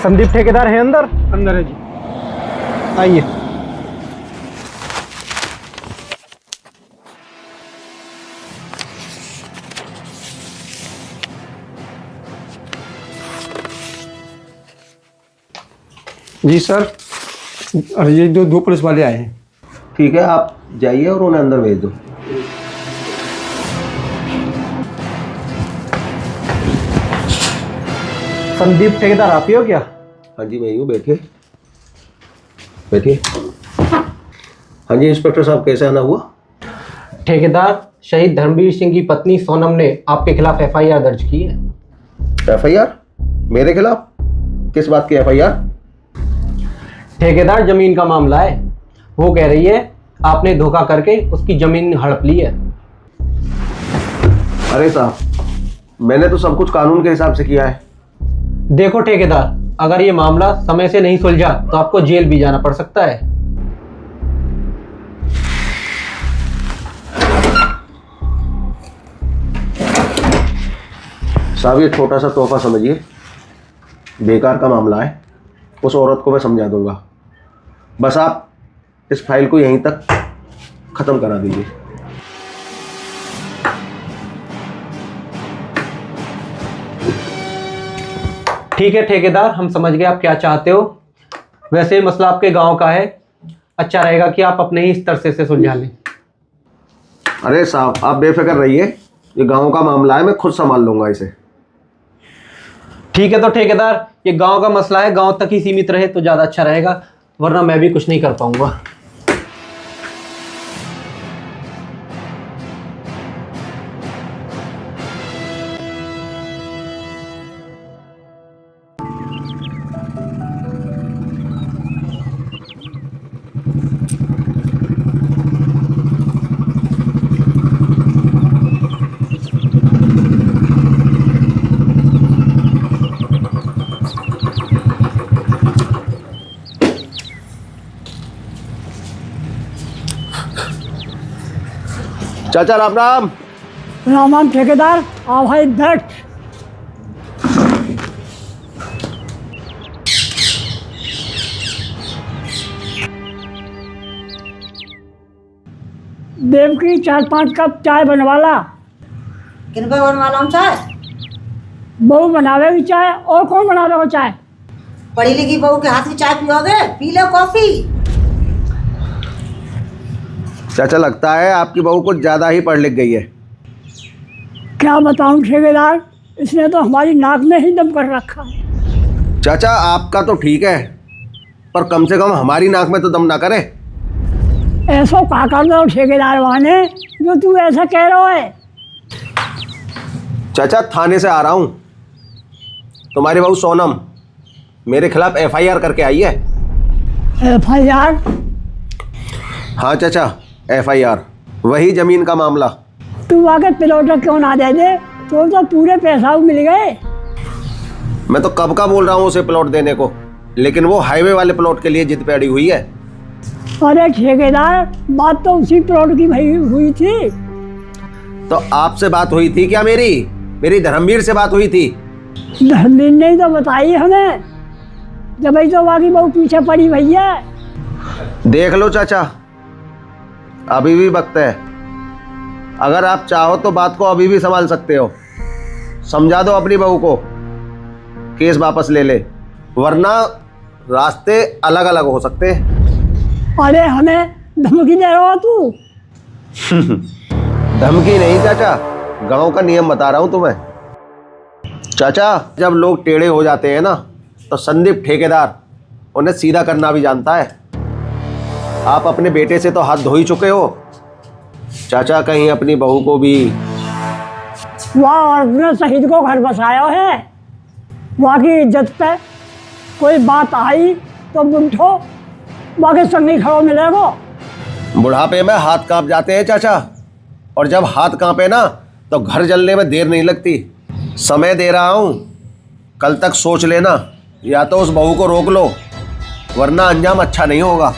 संदीप ठेकेदार है अंदर? अंदर है जी। आइए। जी सर, और ये जो दो पुलिस वाले आए हैं। ठीक है, आप जाइए और उन्हें अंदर भेज दो। संदीप ठेकेदार आप ही हो क्या? हाँ जी, मैं ही हूँ। बैठिए बैठिए। हाँ जी इंस्पेक्टर साहब, कैसे आना हुआ? ठेकेदार, शहीद धर्मवीर सिंह की पत्नी सोनम ने आपके खिलाफ एफआईआर दर्ज की है। एफआईआर? मेरे खिलाफ? किस बात की एफआईआर? ठेकेदार, जमीन का मामला है। वो कह रही है आपने धोखा करके उसकी जमीन हड़प ली है। अरे साहब, मैंने तो सब कुछ कानून के हिसाब से किया है। देखो ठेकेदार, अगर ये मामला समय से नहीं सुलझा तो आपको जेल भी जाना पड़ सकता है। साहब, ये छोटा सा तोहफा समझिए, बेकार का मामला है। उस औरत को मैं समझा दूंगा। बस आप इस फाइल को यहीं तक खत्म करा दीजिए। ठीक है ठेकेदार, हम समझ गए आप क्या चाहते हो। वैसे मसला आपके गांव का है, अच्छा रहेगा कि आप अपने ही स्तर से इसे सुलझा लें। अरे साहब, आप बेफिक्र रहिए, ये गांव का मामला है, मैं खुद संभाल लूंगा इसे। ठीक है तो ठेकेदार, ये गांव का मसला है, गांव तक ही सीमित रहे तो ज़्यादा अच्छा रहेगा, वरना मैं भी कुछ नहीं कर पाऊंगा। चाचा राम राम। राम राम ठेकेदार, आओ भाई बैठ। देव की 4-5 कप चाय बनवाला। किन पे बनवाना हूँ चाय? बहू बनावेगी चाय, और कौन बनावेगा चाय? पढ़ी लिखी बहू के हाथ की चाय पियोगे? P low coffee. चाचा, लगता है आपकी बहू कुछ ज्यादा ही पढ़ लिख गई है। क्या बताऊं ठेकेदार, इसने तो हमारी नाक में ही दम कर रखा है। चाचा, आपका तो ठीक है, पर कम से कम हमारी नाक में तो दम ना करे। ऐसा क्या कर दो ठेकेदार वाने जो तू ऐसा कह रहा है? चाचा, थाने से आ रहा हूँ, तुम्हारी बहू सोनम मेरे खिलाफ एफआईआर करके आई है। एफआईआर? हाँ चाचा, एफआईआर, वही जमीन का मामला। तू आके प्लॉट क्यों ना दे दे, तो पूरे पैसा मिल गए। मैं तो कब का बोल रहा हूँ उसे प्लॉट देने को, लेकिन वो हाईवे वाले प्लॉट के लिए जिद पे अड़ी हुई है। अरे ठेकेदार, बात तो उसी प्लॉट की भाई हुई थी। तो आपसे बात हुई थी क्या? मेरी धर्मवीर से बात हुई थी। धर्मवीर ने ही तो बताई हमें, जब ही तो बाकी बहुत पीछे पड़ी भैया। देख लो चाचा, अभी भी वक्त है। अगर आप चाहो तो बात को अभी भी संभाल सकते हो। समझा दो अपनी बहू को, केस वापस ले ले, वरना रास्ते अलग अलग हो सकते हैं। अरे हमें धमकी दे रहा हो तू? धमकी नहीं चाचा, गांव का नियम बता रहा हूं तुम्हें। चाचा, जब लोग टेढ़े हो जाते हैं ना, तो संदीप ठेकेदार उन्हें सीधा करना भी जानता है। आप अपने बेटे से तो हाथ धो ही चुके हो चाचा, कहीं अपनी बहू को भी। वहाँ औरत ने शहीद को घर बसाया है, वहाँ की इज्जत पे कोई बात आई तो बुढ़ो बाकी संगी खड़ो मिलेगा। बुढ़ापे में हाथ कांप जाते हैं चाचा, और जब हाथ कांपे ना तो घर जलने में देर नहीं लगती। समय दे रहा हूँ, कल तक सोच लेना, या तो उस बहू को रोक लो, वरना अंजाम अच्छा नहीं होगा।